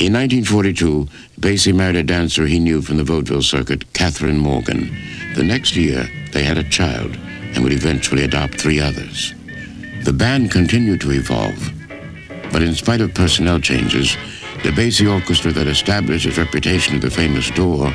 In 1942, Basie married a dancer he knew from the vaudeville circuit, Catherine Morgan. The next year, they had a child and would eventually adopt 3 others. The band continued to evolve, but in spite of personnel changes, the Basie Orchestra that established its reputation at the famous door,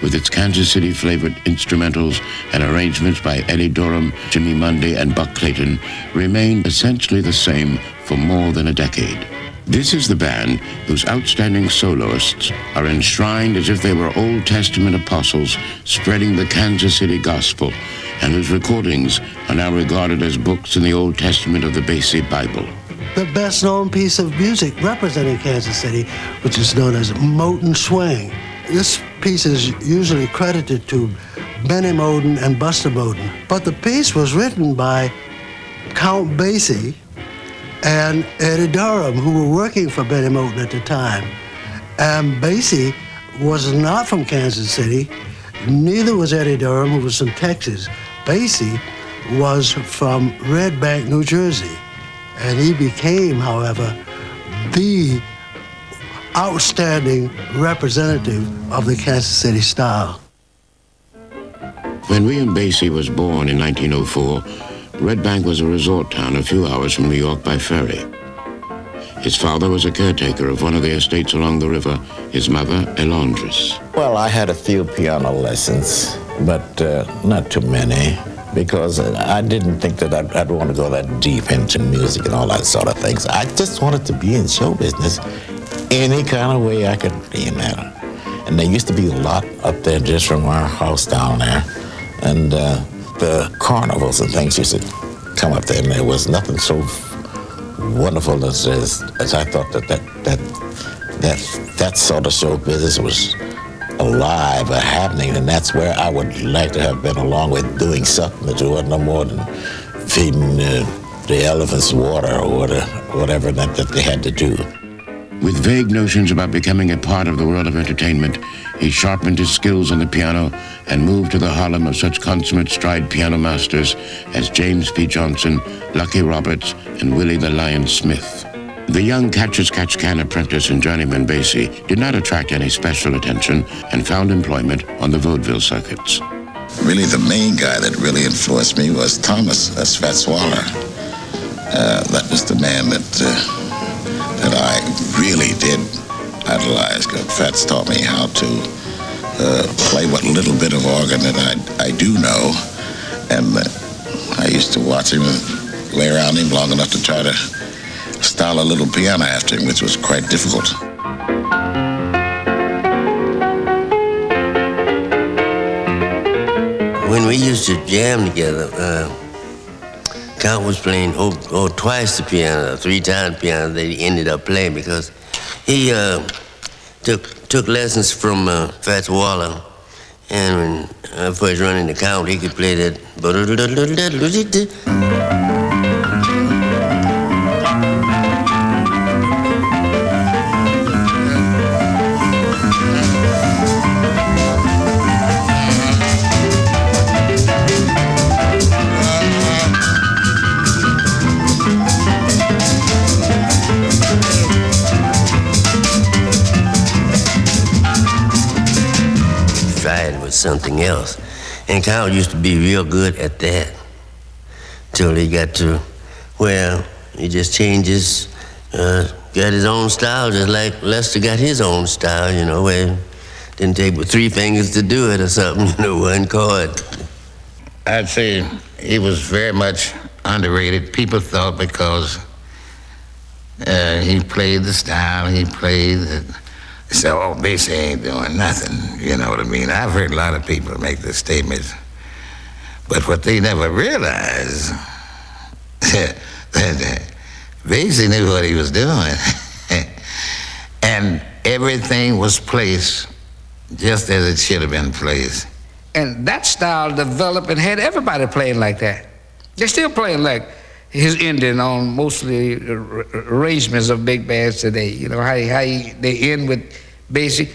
with its Kansas City-flavored instrumentals and arrangements by Eddie Durham, Jimmy Mundy, and Buck Clayton, remained essentially the same for more than a decade. This is the band whose outstanding soloists are enshrined as if they were Old Testament apostles spreading the Kansas City gospel, and whose recordings are now regarded as books in the Old Testament of the Basie Bible. The best-known piece of music representing Kansas City, which is known as Moten Swing. This piece is usually credited to Bennie Moten and Buster Moten, but the piece was written by Count Basie and Eddie Durham, who were working for Bennie Moten at the time. And Basie was not from Kansas City, neither was Eddie Durham, who was from Texas. Basie was from Red Bank, New Jersey. And he became, however, the outstanding representative of the Kansas City style. When William Basie was born in 1904, Red Bank was a resort town a few hours from New York by ferry. His father was a caretaker of one of the estates along the river, his mother a laundress. Well, I had a few piano lessons, but not too many, because I didn't think that I'd want to go that deep into music and all that sort of things. I just wanted to be in show business any kind of way I could be in that. And there used to be a lot up there just from our house down there. And the carnivals and things used to come up there, and there was nothing so wonderful as I thought that sort of show business was alive or happening, and that's where I would like to have been, along with doing something that wasn't no more than feeding the elephants water or whatever that they had to do. With vague notions about becoming a part of the world of entertainment, he sharpened his skills on the piano and moved to the Harlem of such consummate stride piano masters as James P. Johnson, Lucky Roberts, and Willie the Lion Smith. The young catch-as-catch-can apprentice and journeyman Basie did not attract any special attention and found employment on the vaudeville circuits. Really, the main guy that really influenced me was Thomas Fats Waller. That was the man that I really did idolize. Fats taught me how to play what little bit of organ that I do know, and I used to watch him and lay around him long enough to try to style a little piano after him, which was quite difficult. When we used to jam together, Count was playing twice the piano, 3 times the piano that he ended up playing, because he took lessons from Fats Waller, and when I first running the Count, he could play that. Something else. And Count used to be real good at that till he got to where he just changes, got his own style, just like Lester got his own style, you know, where it didn't take but 3 fingers to do it or something, you know, 1 chord. I'd say he was very much underrated. People thought because he played the style, he played the... So, Basie ain't doing nothing, you know what I mean? I've heard a lot of people make this statement, but what they never realized, that Basie knew what he was doing, and everything was placed just as it should have been placed. And that style developed and had everybody playing like that. They're still playing like his ending on mostly arrangements of big bands today. You know, how they end with basic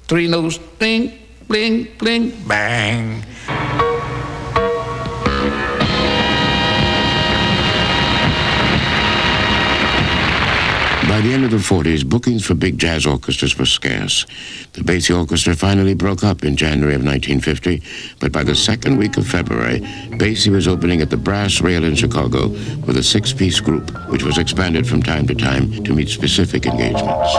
3 notes, bling, bling, bling, bang. By the end of the 40s, bookings for big jazz orchestras were scarce. The Basie Orchestra finally broke up in January of 1950, but by the second week of February, Basie was opening at the Brass Rail in Chicago with a six-piece group, which was expanded from time to time to meet specific engagements.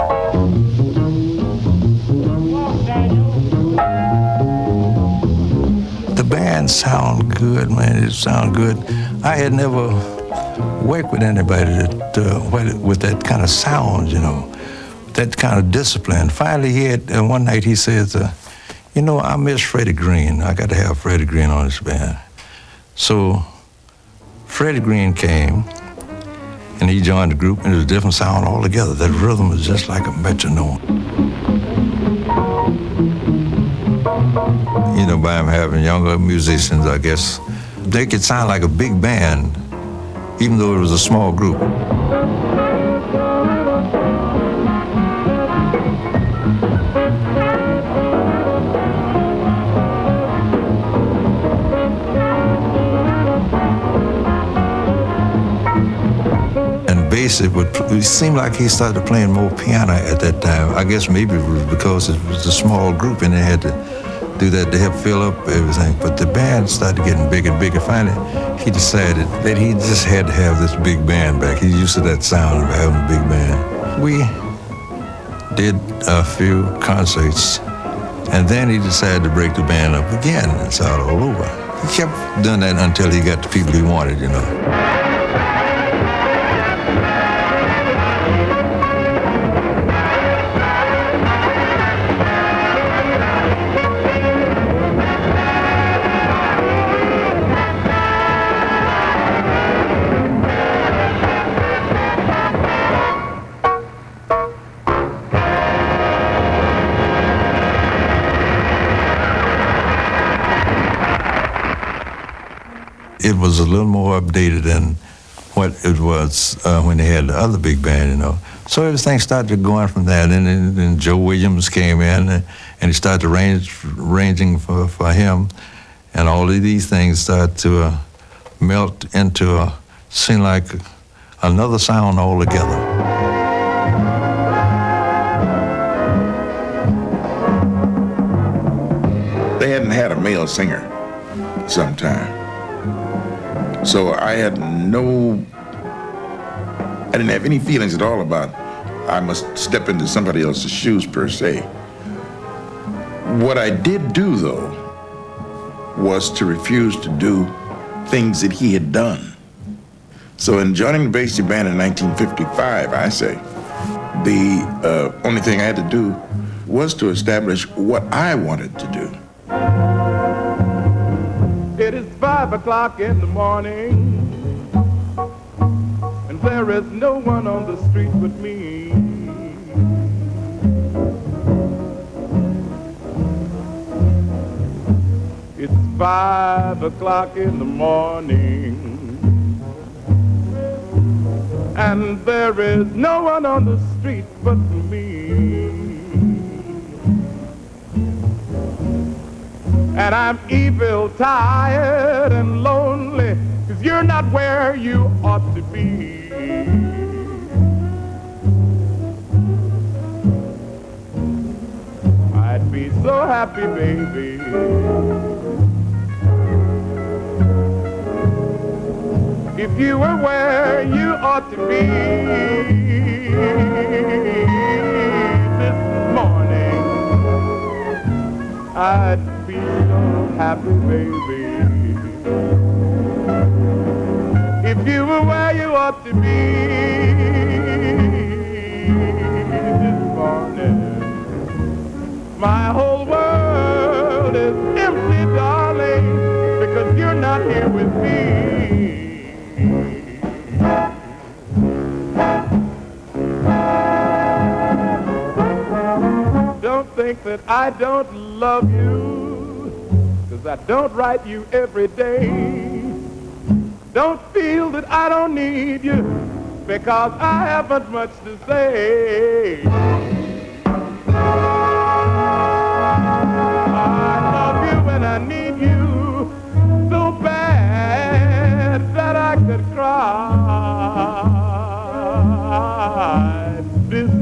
The band sound good, man. It sound good. I had never worked with anybody that with that kind of sound, you know, that kind of discipline. Finally, he had one night he says, "You know, I miss Freddie Green. I got to have Freddie Green on this band." So Freddie Green came, and he joined the group, and it was a different sound altogether. That rhythm was just like a metronome. You know, by him having younger musicians, I guess, they could sound like a big band, even though it was a small group. And Basie it seemed like he started playing more piano at that time. I guess maybe it was because it was a small group and they had to do that to help fill up everything. But the band started getting bigger and bigger. Finally, he decided that he just had to have this big band back. He's used to that sound of having a big band. We did a few concerts, and then he decided to break the band up again and start all over. He kept doing that until he got the people he wanted, you know. It was a little more updated than what it was when they had the other big band, you know. So everything started going from that, and then Joe Williams came in, and he started arranging for him, and all of these things started to melt into seem like another sound altogether. They hadn't had a male singer sometime. So I didn't have any feelings at all about I must step into somebody else's shoes per se. What I did do, though, was to refuse to do things that he had done. So in joining the Basie band in 1955, I say, the only thing I had to do was to establish what I wanted to do. It is 5 o'clock in the morning, and there is no one on the street but me. It's 5 o'clock in the morning, and there is no one on the street but me. And I'm evil, tired, and lonely, 'cause you're not where you ought to be. I'd be so happy, baby, if you were where you ought to be. This morning, I'd be so happy, baby, if you were where you ought to be. This morning, my whole world is empty, darling, because you're not here with me. Don't think that I don't love you, 'cause I don't write you every day. Don't feel that I don't need you, because I haven't much to say. I love you and I need you so bad that I could cry. This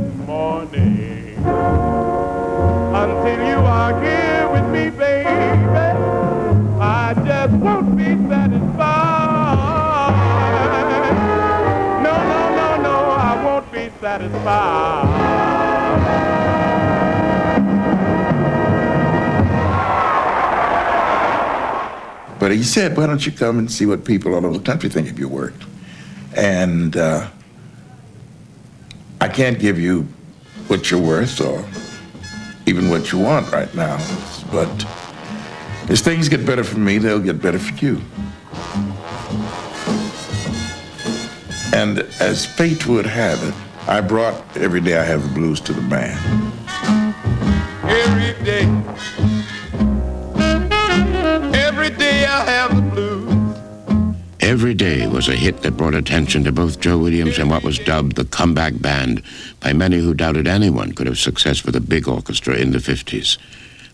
satisfied. But he said, why don't you come and see what people all over the country think of your work? And I can't give you what you're worth or even what you want right now. But as things get better for me, they'll get better for you. And as fate would have it, I brought Every Day I Have the Blues to the band. Every day I have the blues. Every Day was a hit that brought attention to both Joe Williams and what was dubbed the comeback band by many who doubted anyone could have success with a big orchestra in the 50s.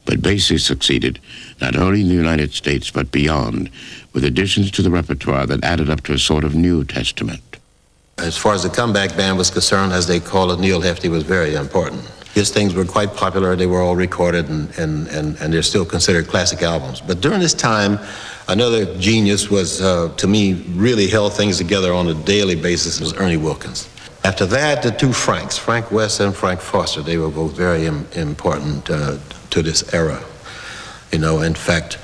But Basie succeeded, not only in the United States, but beyond, with additions to the repertoire that added up to a sort of New Testament. As far as the comeback band was concerned, as they call it, Neil Hefti was very important. His things were quite popular. They were all recorded, and they're still considered classic albums. But during this time, another genius was, to me, really held things together on a daily basis, was Ernie Wilkins. After that, the two Franks, Frank West and Frank Foster, they were both very important to this era. You know, in fact,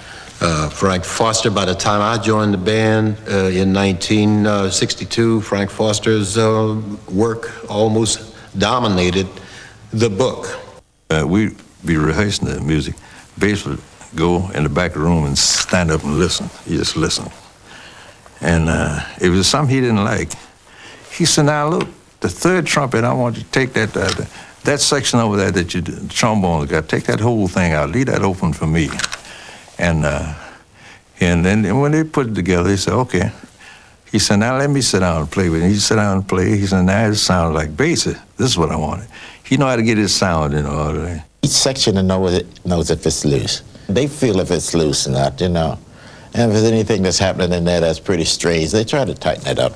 Frank Foster, by the time I joined the band in 1962, Frank Foster's work almost dominated the book. We'd be rehearsing the music. Bass would go in the back of the room and stand up and listen. He just listened. And it was something he didn't like. He said, now look, the third trumpet, I want you to take that section over there that you the trombone got, take that whole thing out, leave that open for me. And then when they put it together, he said, okay. He said, now let me sit down and play with it. He sat down and played. He said, now it sounds like Basie. This is what I wanted. He know how to get his sound in order. Each section knows if it's loose. They feel if it's loose or not, you know. And if there's anything that's happening in there that's pretty strange, they try to tighten it up.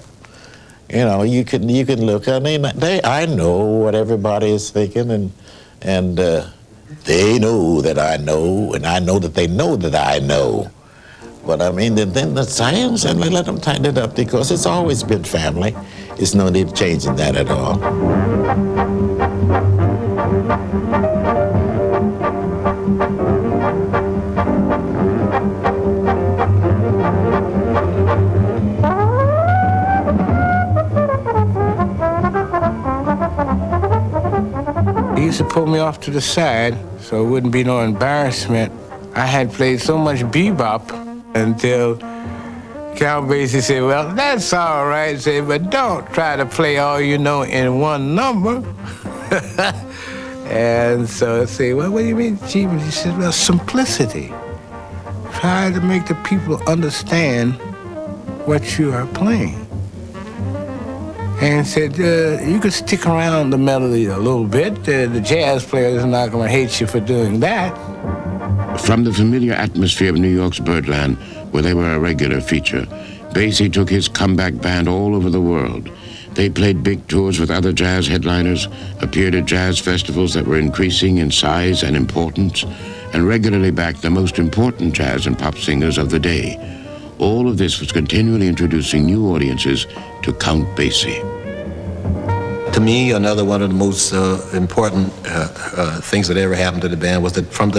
You know, you can look. I mean, I know what everybody is thinking, and they know that I know, and I know that they know that I know. But I mean, then the science, and let them tighten it up, because it's always been family. There's no need of changing that at all. He used to pull me off to the side so it wouldn't be no embarrassment. I had played so much bebop until Count Basie said, well, that's all right, I said, but don't try to play all you know in one number. And so I say, well, what do you mean, Chief? He said, well, simplicity. Try to make the people understand what you are playing. And said, you could stick around the melody a little bit. The jazz player is not going to hate you for doing that. From the familiar atmosphere of New York's Birdland, where they were a regular feature, Basie took his comeback band all over the world. They played big tours with other jazz headliners, appeared at jazz festivals that were increasing in size and importance, and regularly backed the most important jazz and pop singers of the day. All of this was continually introducing new audiences to Count Basie. To me, another one of the most important things that ever happened to the band was that from the